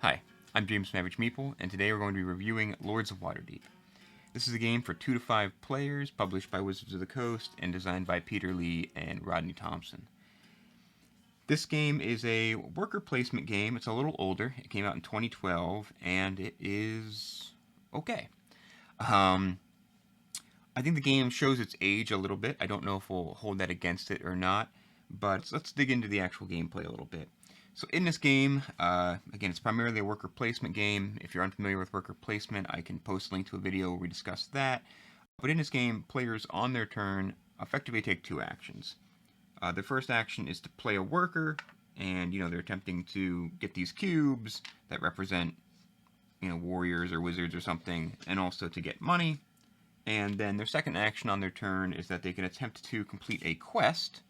Hi, I'm James from Average Meeple, and today we're going to be reviewing Lords of Waterdeep. This is a game for 2 to 5 players, published by Wizards of the Coast, and designed by Peter Lee and Rodney Thompson. This game is a worker placement game. It's a little older. It came out in 2012, and it is okay. I think the game shows its age a little bit. I don't know if we'll hold that against it or not, but let's dig into the actual gameplay a little bit. So in this game, again, it's primarily a worker placement game. If you're unfamiliar with worker placement, I can post a link to a video where we discuss that. But in this game, players on their turn effectively take 2 actions. The first action is to play a worker, and they're attempting to get these cubes that represent warriors or wizards or something, and also to get money. And then their second action on their turn is that they can attempt to complete a quest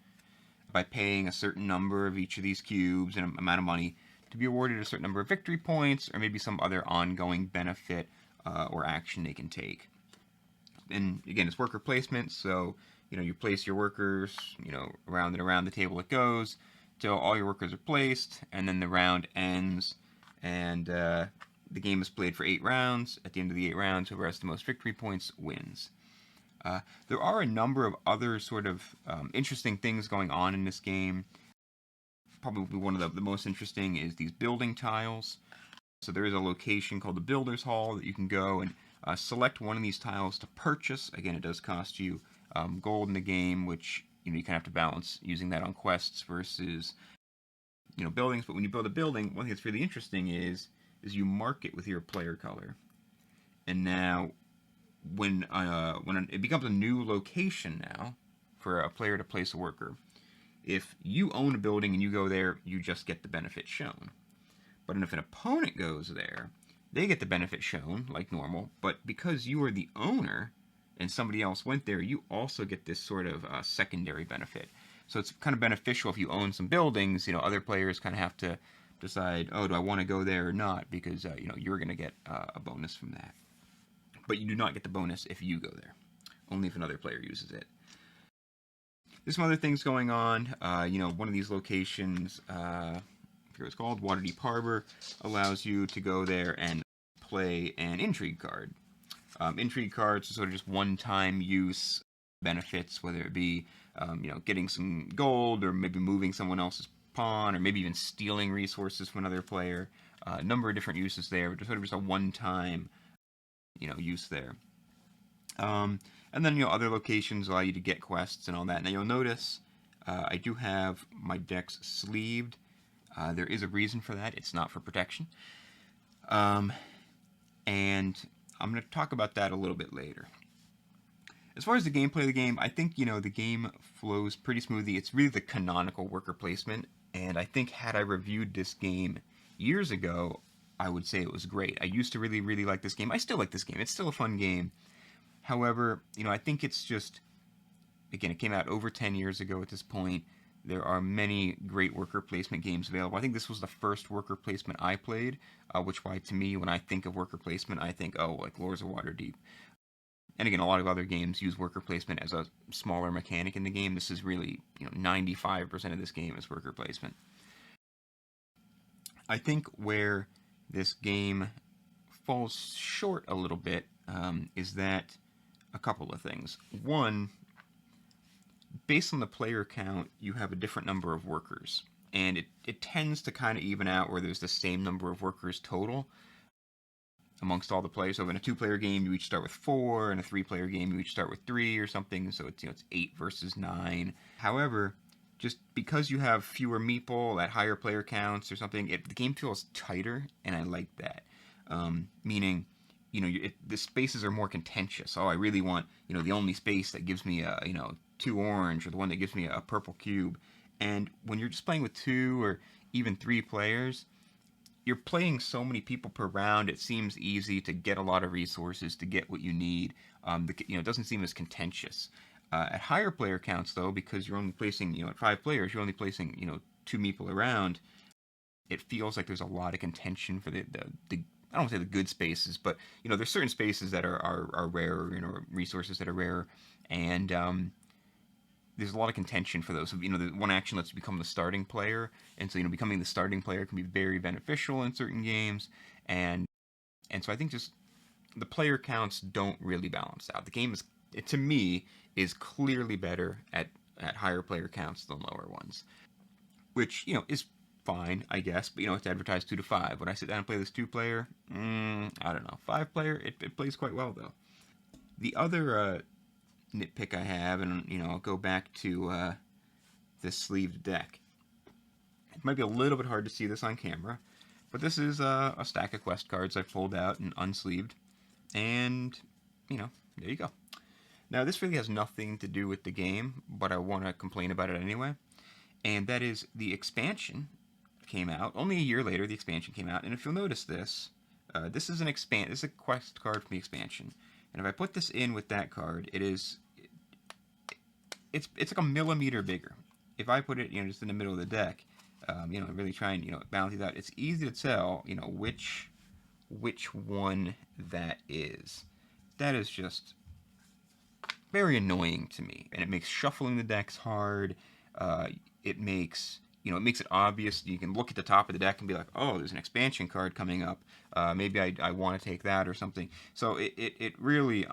by paying a certain number of each of these cubes and an amount of money to be awarded a certain number of victory points or maybe some other ongoing benefit or action they can take. And again, it's worker placement, so you place your workers around and around the table it goes till all your workers are placed, and then the round ends, and the game is played for 8 rounds. At the end of the 8 rounds, whoever has the most victory points wins. There are a number of other sort of interesting things going on in this game. Probably one of the most interesting is these building tiles. So there is a location called the Builder's Hall that you can go and select one of these tiles to purchase. Again, it does cost you gold in the game, which you kind of have to balance using that on quests versus buildings. But when you build a building, one thing that's really interesting is you mark it with your player color. And now when it becomes a new location now for a player to place a worker, if you own a building and you go there, you just get the benefit shown. But if an opponent goes there, they get the benefit shown like normal, but because you are the owner and somebody else went there, you also get this sort of secondary benefit. So it's kind of beneficial if you own some buildings. Other players kind of have to decide, oh, do I want to go there or not, because you're going to get a bonus from that. But you do not get the bonus if you go there. Only if another player uses it. There's some other things going on. One of these locations, I forget what it's called, Waterdeep Harbor, allows you to go there and play an intrigue card. Intrigue cards are sort of just one-time use benefits, whether it be getting some gold, or maybe moving someone else's pawn, or maybe even stealing resources from another player. A number of different uses there, but just sort of just a one-time use there. And then other locations allow you to get quests and all that. Now you'll notice I do have my decks sleeved. There is a reason for that. It's not for protection. And I'm going to talk about that a little bit later. As far as the gameplay of the game, I think the game flows pretty smoothly. It's really the canonical worker placement, and I think had I reviewed this game years ago, I would say it was great. I used to really, really like this game. I still like this game. It's still a fun game. However, I think it's just, again, it came out over 10 years ago at this point. There are many great worker placement games available. I think this was the first worker placement I played, which why, to me, when I think of worker placement, I think, oh, like Lords of Waterdeep. And again, a lot of other games use worker placement as a smaller mechanic in the game. This is really, 95% of this game is worker placement. I think where this game falls short a little bit is that a couple of things. One, based on the player count, you have a different number of workers. And it tends to kind of even out where there's the same number of workers total amongst all the players. So in a 2-player game, you each start with 4. In a 3-player game, you each start with 3 or something. So it's 8 versus 9. However, just because you have fewer meeple at higher player counts or something, the game feels tighter, and I like that. Meaning, the spaces are more contentious. Oh, I really want, the only space that gives me a, 2 orange, or the one that gives me a purple cube. And when you're just playing with 2 or even 3 players, you're playing so many people per round, it seems easy to get a lot of resources to get what you need. It doesn't seem as contentious. At higher player counts, though, because you're only placing, at 5 players, you're only placing, 2 meeple around, it feels like there's a lot of contention for the I don't want to say the good spaces, but, there's certain spaces that are rarer, resources that are rarer, and there's a lot of contention for those. The one action lets you become the starting player, and so becoming the starting player can be very beneficial in certain games, and so I think just the player counts don't really balance out. The game is, to me, is clearly better at higher player counts than lower ones, which is fine, I guess. But it's advertised 2 to 5. When I sit down and play this 2 player, I don't know, 5 player, it plays quite well though. The other nitpick I have, and I'll go back to this sleeved deck. It might be a little bit hard to see this on camera, but this is a stack of quest cards I've pulled out and unsleeved, and there you go. Now this really has nothing to do with the game, but I want to complain about it anyway, and that is the expansion came out only a year later. The expansion came out, and if you'll notice this, this is this is a quest card from the expansion, and if I put this in with that card, it's like a millimeter bigger. If I put it just in the middle of the deck, really try and balance it out, it's easy to tell which one that is. That is just very annoying to me, and it makes shuffling the decks hard. It makes it obvious. You can look at the top of the deck and be like, oh, there's an expansion card coming up. Maybe I want to take that or something. So it really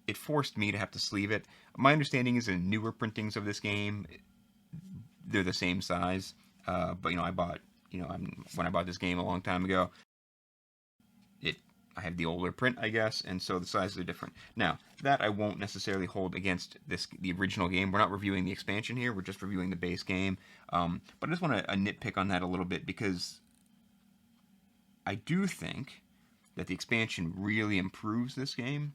it forced me to have to sleeve it. My understanding is in newer printings of this game, they're the same size. But I bought when I bought this game a long time ago, I have the older print, I guess, and so the sizes are different. Now, that I won't necessarily hold against the original game. We're not reviewing the expansion here, we're just reviewing the base game. But I just want to nitpick on that a little bit, because I do think that the expansion really improves this game.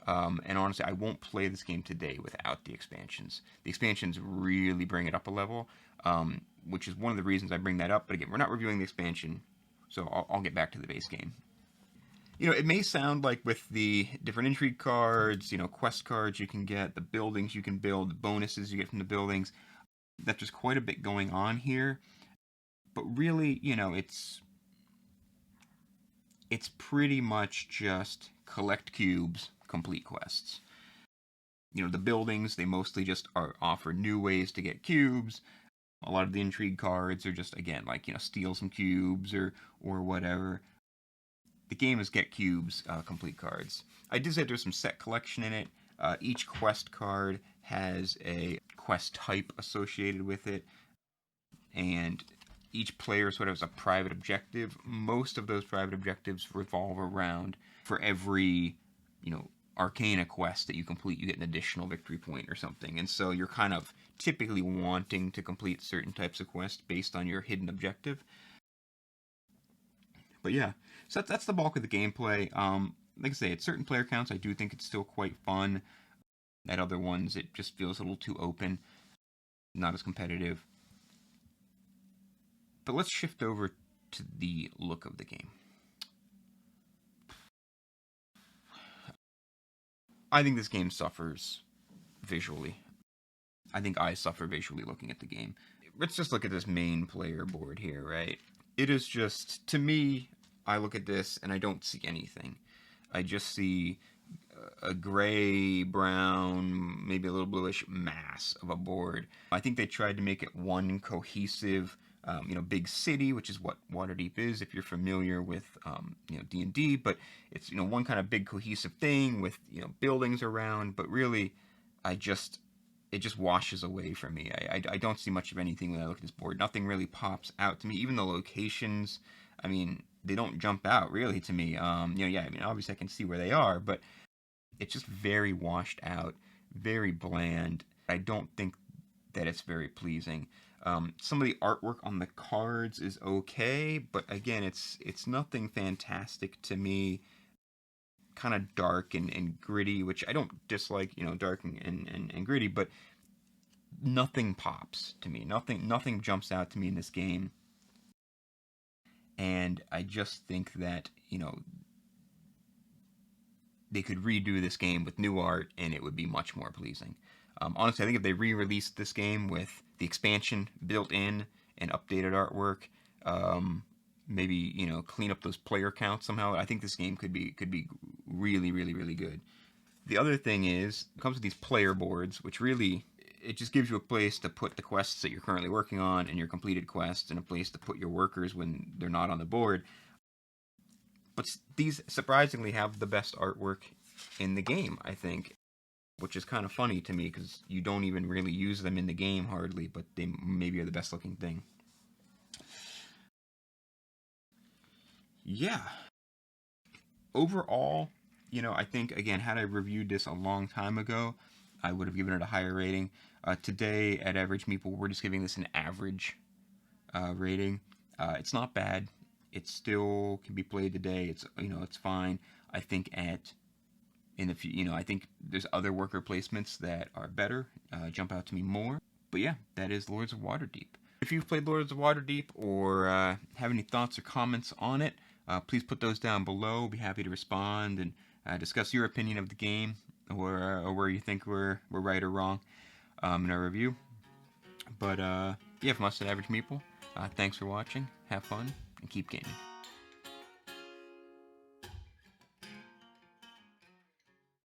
And honestly, I won't play this game today without the expansions. The expansions really bring it up a level, which is one of the reasons I bring that up. But again, we're not reviewing the expansion, so I'll get back to the base game. It may sound like with the different intrigue cards, quest cards you can get, the buildings you can build, the bonuses you get from the buildings, that there's quite a bit going on here. But really, it's pretty much just collect cubes, complete quests. The buildings, they mostly just offer new ways to get cubes. A lot of the intrigue cards are just, again, like, steal some cubes or whatever. The game is get cubes, complete cards. I did say there's some set collection in it. Each quest card has a quest type associated with it, and each player sort of has a private objective. Most of those private objectives revolve around, for every, Arcana quest that you complete, you get an additional victory point or something. And so you're kind of typically wanting to complete certain types of quests based on your hidden objective. But yeah, so that's the bulk of the gameplay. Like I say, at certain player counts, I do think it's still quite fun. At other ones, it just feels a little too open, not as competitive. But let's shift over to the look of the game. I think this game suffers visually. I think I suffer visually looking at the game. Let's just look at this main player board here, right? It is just, to me, I look at this and I don't see anything. I just see a gray, brown, maybe a little bluish mass of a board. I think they tried to make it one cohesive, big city, which is what Waterdeep is, if you're familiar with, D&D. But it's, one kind of big cohesive thing with, buildings around. But really, it just washes away from me. I don't see much of anything when I look at this board. Nothing really pops out to me. Even the locations, they don't jump out really to me. Obviously I can see where they are, but it's just very washed out, very bland. I don't think that it's very pleasing. Some of the artwork on the cards is okay, but again, it's nothing fantastic to me. Kind of dark and gritty, which I don't dislike, dark and gritty, but nothing pops to me. Nothing jumps out to me in this game. And I just think that, they could redo this game with new art and it would be much more pleasing. Honestly, I think if they re-released this game with the expansion built in and updated artwork, maybe clean up those player counts somehow, I think this game could be really, really, really good. The other thing is, it comes with these player boards, which really, it just gives you a place to put the quests that you're currently working on and your completed quests, and a place to put your workers when they're not on the board. But these surprisingly have the best artwork in the game, I think, which is kind of funny to me because you don't even really use them in the game hardly, but they maybe are the best looking thing. Yeah. Overall, I think, again, had I reviewed this a long time ago, I would have given it a higher rating. Today at Average Meeple, we're just giving this an average rating. It's not bad. It still can be played today. It's fine. I think I think there's other worker placements that are better, jump out to me more. But yeah, that is Lords of Waterdeep. If you've played Lords of Waterdeep or have any thoughts or comments on it, please put those down below. We'll be happy to respond and discuss your opinion of the game, or where you think we're right or wrong in our review. But yeah, from us at Average Meeple, thanks for watching. Have fun and keep gaming.